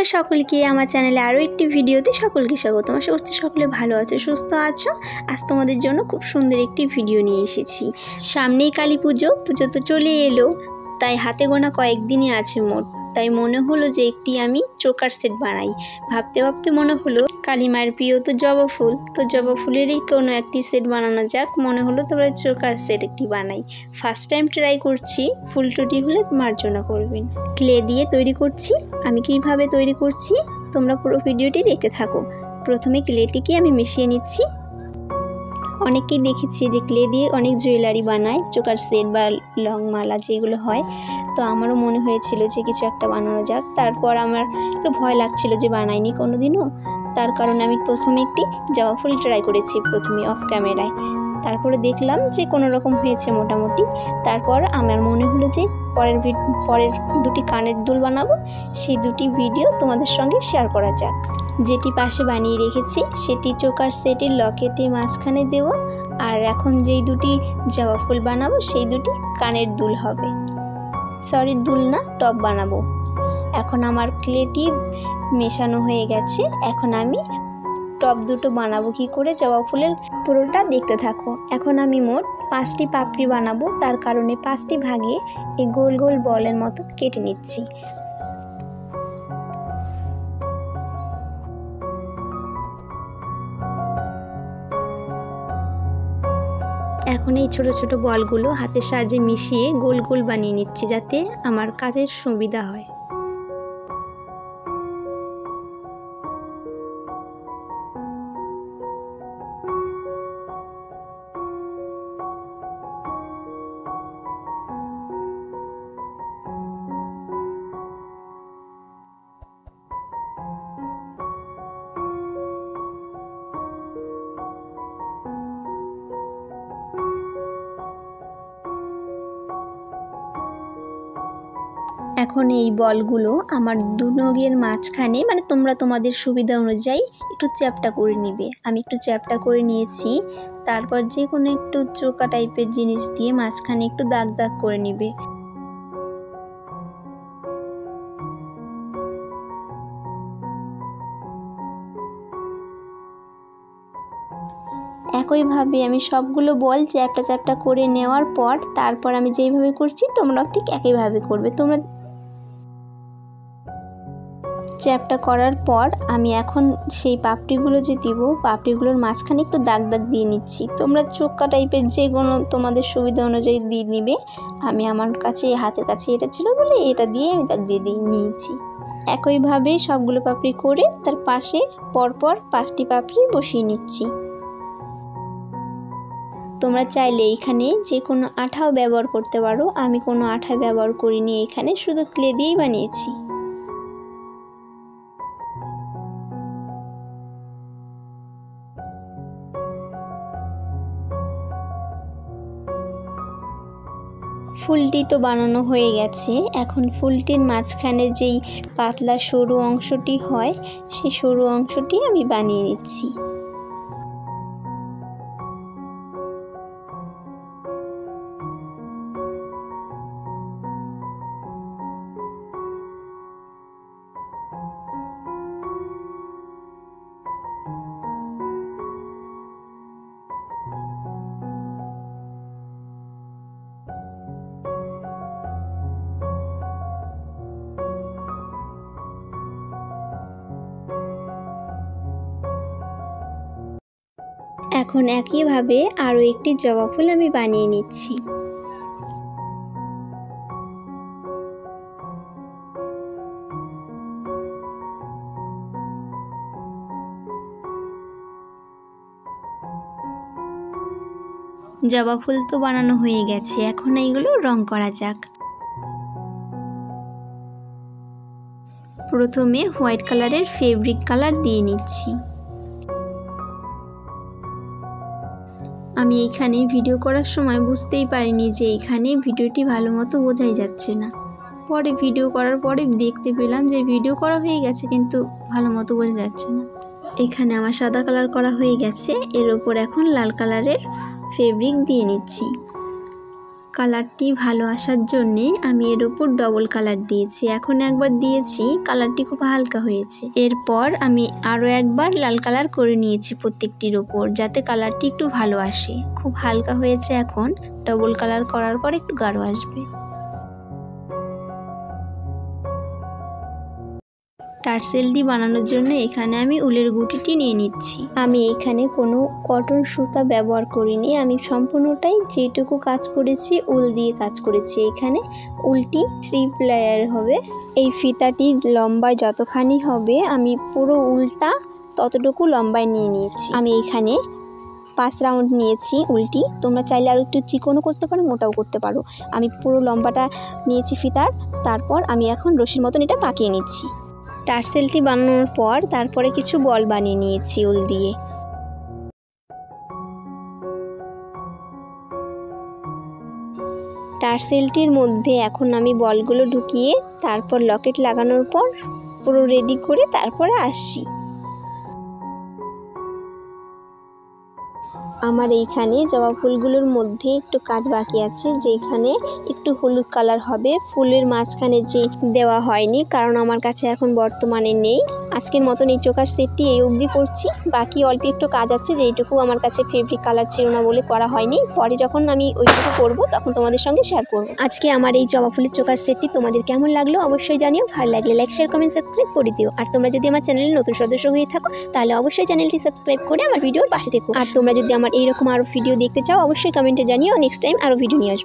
নমস্কার সকলকে আমার চ্যানেলে আরও একটি ভিডিওতে সকলকে স্বাগত। আশা করছি সকলে ভালো আছো, সুস্থ আছো। আজ তোমাদের জন্য খুব সুন্দর একটি ভিডিও নিয়ে এসেছি। সামনেই কালী পুজো, পুজো তো চলে এলো, তাই হাতে গোনা কয়েকদিনই আছে মোট। তাই মনে হলো যে একটি আমি চোকার সেট বানাই। ভাবতে ভাবতে মনে হলো কালী মায়ের প্রিয় তো জবা ফুল, তো জবা ফুলেরই কোনো একটি সেট বানানো যাক। মনে হলো তারপরে চোকার সেট একটি বানাই। ফার্স্ট টাইম ট্রাই করছি, ফুল টুটি হলে মার্জনা করবেন। ক্লে দিয়ে তৈরি করছি। আমি কিভাবে তৈরি করছি তোমরা পুরো ভিডিওটি দেখতে থাকো। প্রথমে ক্লেটিকে আমি মিশিয়ে নিচ্ছি। অনেকেই দেখেছি যে ক্লে দিয়ে অনেক জুয়েলারি বানায়, চোকার সেট বা লং মালা যেগুলো হয়। তো আমারও মনে হয়েছিল যে কিছু একটা বানানো যাক। তারপর আমার একটু ভয় লাগছিল যে বানাইনি কোনোদিনও, তার কারণে আমি প্রথমে একটি জবা ফুল ট্রাই করেছি, প্রথমে অফ ক্যামেরায়। তারপরে দেখলাম যে কোনো রকম হয়েছে মোটামুটি। তারপর আমার মনে হলো যে পরের দুটি কানের দুল বানাবো, সেই দুটি ভিডিও তোমাদের সঙ্গে শেয়ার করা যাক। যেটি পাশে বানিয়ে রেখেছি সেটি চোকার সেটের লকেটে মাঝখানে দেব, আর এখন যেই দুটি জবা ফুল বানাবো সেই দুটি কানের দুল হবে। সরি, দুল না, টপ বানাবো। এখন আমার ক্লেটি মেশানো হয়ে গেছে। এখন আমি টপ দুটো বানাবো কি করে জবা ফুলের পুরোটা দেখতে থাকো। এখন আমি মোট 5টি পাপড়ি বানাবো, তার কারণে 5টি ভাগে এই গোল গোল বলের মতো কেটে নিচ্ছি। এখন এই ছোট ছোট বলগুলো হাতের সাহায্যে মিশিয়ে গোল গোল বানিয়ে নিচ্ছি, যাতে আমার কাজের সুবিধা হয়। এখন এই বলগুলো আমার দু নখের মাঝখানে, মানে তোমরা তোমাদের সুবিধা অনুযায়ী একটু চ্যাপটা করে নিবে। আমি একটু চ্যাপটা করে নিয়েছি। তারপর যে কোনো একটু চোকা টাইপের জিনিস দিয়ে মাঝখানে একটু দাগ দাগ করে নিবে। একইভাবে আমি সবগুলো বল চ্যাপটা চ্যাপটা করে নেওয়ার পর তারপর আমি যেইভাবে করছি তোমরাও ঠিক একইভাবে করবে। তোমরা চ্যাপটা করার পর আমি এখন সেই পাপড়িগুলো যে দিব, পাপড়িগুলোর মাঝখানে একটু দাগ দাগ দিয়ে নিচ্ছি। তোমরা চোক্কা টাইপের যে কোনো তোমাদের সুবিধা অনুযায়ী দিয়ে নিবে। আমি আমার কাছে হাতের কাছে এটা ছিল বলে এটা দিয়ে আমি দাগ দিয়ে নিয়েছি। একইভাবে সবগুলো পাপড়ি করে তার পাশে পরপর 5টি পাপড়ি বসিয়ে নিচ্ছি। তোমরা চাইলে এখানে যে কোনো আঠাও ব্যবহার করতে পারো। আমি কোনো আঠা ব্যবহার করিনি, এখানে শুধু ক্লে দিয়েই বানিয়েছি। ফুলটি তো বানানো হয়ে গেছে। এখন ফুলটির মাঝখানে যেই পাতলা সরু অংশটি হয় সেই সরু অংশটি আমি বানিয়ে নিচ্ছি। এখন একইভাবে আরও একটি জবা ফুল আমি বানিয়ে নিচ্ছি। জবা ফুল তো বানানো হয়ে গেছে, এখন এইগুলো রং করা যাক। প্রথমে হোয়াইট কালারের ফেব্রিক কালার দিয়ে নিচ্ছি। আমি এইখানে ভিডিও করার সময় বুঝতেই পারিনি যে এইখানে ভিডিওটি ভালো মতো বোঝাই যাচ্ছে না। পরে ভিডিও করার পরে দেখতে পেলাম যে ভিডিও করা হয়ে গেছে কিন্তু ভালো মতো বোঝা যাচ্ছে না। এখানে আমার সাদা কালার করা হয়ে গেছে, এর ওপর এখন লাল কালারের ফেব্রিক দিয়ে নিচ্ছি। কালারটি ভালো আসার জন্যে আমি এর উপর ডবল কালার দিয়েছি। এখন একবার দিয়েছি, কালারটি খুব হালকা হয়েছে। এরপর আমি আরও একবার লাল কালার করে নিয়েছি প্রত্যেকটির ওপর, যাতে কালারটি একটু ভালো আসে। খুব হালকা হয়েছে, এখন ডবল কালার করার পর একটু গাঢ় আসবে। টার্সেলটি বানানোর জন্য এখানে আমি উলের গুটিটি নিয়ে নিচ্ছি। আমি এখানে কোনো কটন সুতা ব্যবহার করিনি, আমি সম্পূর্ণটাই যেটুকু কাজ করেছি উল দিয়ে কাজ করেছি। এখানে উলটি 3 লেয়ার হবে। এই ফিতাটি লম্বায় যতখানি হবে আমি পুরো উলটা ততটুকু লম্বায় নিয়ে নিয়েছি। আমি এখানে 5 রাউন্ড নিয়েছি উলটি। তোমরা চাইলে আরও একটু চিকনও করতে পারো, মোটাও করতে পারো। আমি পুরো লম্বাটা নিয়েছি ফিতার। তারপর আমি এখন রশির মতন এটা পাকিয়ে নিচ্ছি। টার্সেলটি বানানোর পর তারপরে কিছু বল বানিয়ে নিয়েছি উল দিয়ে। টার্সেলটির মধ্যে এখন আমি বলগুলো ঢুকিয়ে তারপর লকেট লাগানোর পর পুরো রেডি করে তারপরে আসছি। আমার এইখানে জবা ফুলগুলোর মধ্যে একটু কাজ বাকি আছে, যেখানে একটু হলুদ কালার হবে। ফুলের মাঝখানে যে দেওয়া হয়নি, কারণ আমার কাছে এখন বর্তমানে নেই। আজকের মতন এই চোকার সেটটি এই অবধি করছি। বাকি অল্প একটু কাজ আছে, যেইটুকু আমার কাছে ফেব্রিক কালার ছিল না বলে করা হয়নি। পরে যখন আমি ওইটুকু করব তখন তোমাদের সঙ্গে শেয়ার করব। আজকে আমার এই জবা ফুলের চোকার সেটটি তোমাদের কেমন লাগলো অবশ্যই জানিও। ভালো লাগলে লাইক, শেয়ার, কমেন্ট, সাবস্ক্রাইব করে দিও। আর তোমরা যদি আমার চ্যানেলের নতুন সদস্য হয়ে থাকো তাহলে অবশ্যই চ্যানেলটি সাবস্ক্রাইব করে আমার ভিডিওর পাশে থেকো। আর তোমরা যদি আমার এইরকম আরও ভিডিও দেখতে চাও অবশ্যই কমেন্টে জানিও। নেক্সট টাইম আরও ভিডিও নিয়ে আসবো।